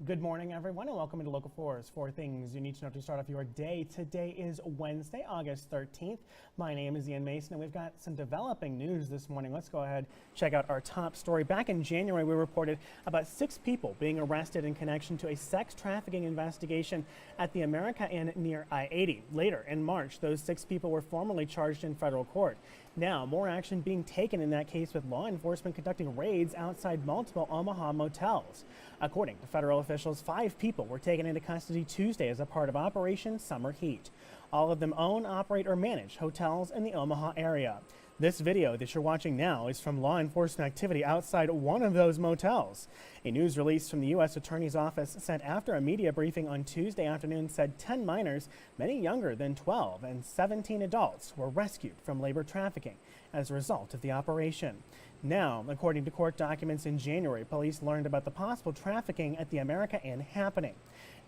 Good morning, everyone, and welcome to Local4's 4 Things You Need to Know to start off your day. Today is Wednesday, August 13th. My name is Ian Mason, and we've got some developing news this morning. Let's go ahead and check out our top story. Back in January, we reported about 6 people being arrested in connection to a sex trafficking investigation at the America Inn near I-80. Later, in March, those 6 people were formally charged in federal court. Now, more action being taken in that case, with law enforcement conducting raids outside multiple Omaha motels. According to federal officials, 5 people were taken into custody Tuesday as a part of Operation Summer Heat. All of them own, operate, or manage hotels in the Omaha area. This video that you're watching now is from law enforcement activity outside one of those motels. A news release from the U.S. Attorney's Office sent after a media briefing on Tuesday afternoon said 10 minors, many younger than 12, and 17 adults were rescued from labor trafficking as a result of the operation. Now, according to court documents in January, police learned about the possible trafficking at the America Inn happening.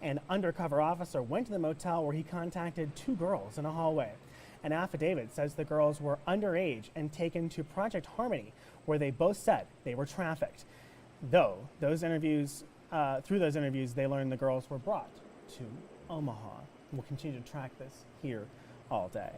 An undercover officer went to the motel where he contacted 2 girls in a hallway. An affidavit says the girls were underage and taken to Project Harmony, where they both said they were trafficked. Though through those interviews, they learned the girls were brought to Omaha. We'll continue to track this here all day.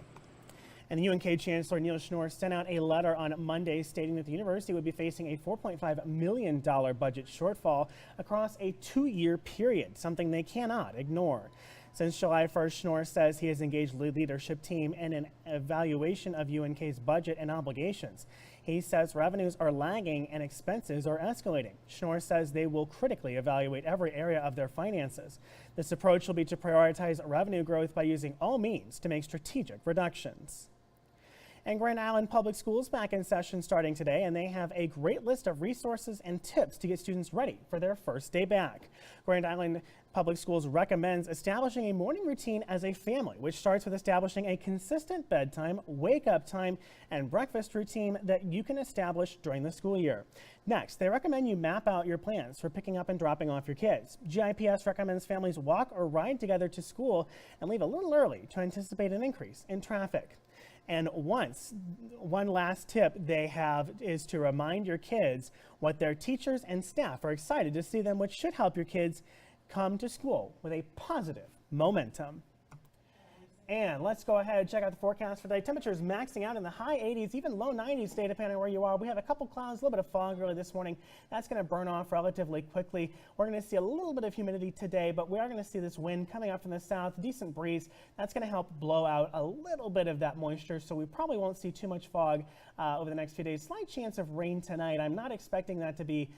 And the UNK Chancellor Neil Schnorr sent out a letter on Monday stating that the university would be facing a $4.5 million budget shortfall across a 2-year period, something they cannot ignore. Since July 1st, Schnorr says he has engaged the leadership team in an evaluation of UNK's budget and obligations. He says revenues are lagging and expenses are escalating. Schnorr says they will critically evaluate every area of their finances. This approach will be to prioritize revenue growth by using all means to make strategic reductions. And Grand Island Public Schools back in session starting today, and they have a great list of resources and tips to get students ready for their first day back. Grand Island Public Schools recommends establishing a morning routine as a family, which starts with establishing a consistent bedtime, wake-up time, and breakfast routine that you can establish during the school year. Next, they recommend you map out your plans for picking up and dropping off your kids. GIPS recommends families walk or ride together to school and leave a little early to anticipate an increase in traffic. And one last tip they have is to remind your kids what their teachers and staff are excited to see them, which should help your kids come to school with a positive momentum. And let's go ahead and check out the forecast for today. Temperatures maxing out in the high 80s, even low 90s today, depending on where you are. We have a couple clouds, a little bit of fog early this morning. That's going to burn off relatively quickly. We're going to see a little bit of humidity today, but we are going to see this wind coming up from the south, decent breeze. That's going to help blow out a little bit of that moisture, so we probably won't see too much fog over the next few days. Slight chance of rain tonight. I'm not expecting that to be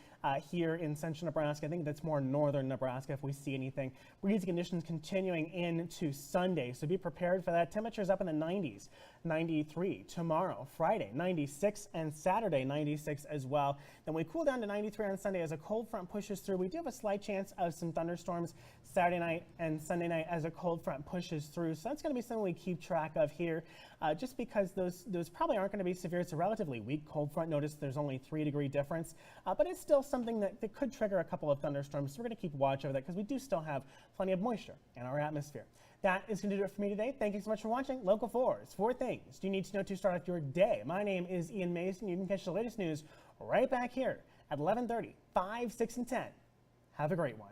here in central Nebraska. I think that's more northern Nebraska if we see anything. Breezy conditions continuing into Sunday, so be prepared for that. Temperatures up in the 90s, 93 tomorrow, Friday 96, and Saturday 96 as well. Then we cool down to 93 on Sunday as a cold front pushes through. We do have a slight chance of some thunderstorms Saturday night and Sunday night as a cold front pushes through. So that's going to be something we keep track of here, just because those probably aren't going to be severe. It's a relatively weak cold front. Notice there's only 3-degree difference, but it's still something that could trigger a couple of thunderstorms. So we're going to keep watch over that because we do still have plenty of moisture in our atmosphere. That is going to do it for me today. Thank you so much for watching Local4's 4 Things You Need to Know to start off your day. My name is Ian Mason. You can catch the latest news right back here at 11:30, 5, 6, and 10. Have a great one.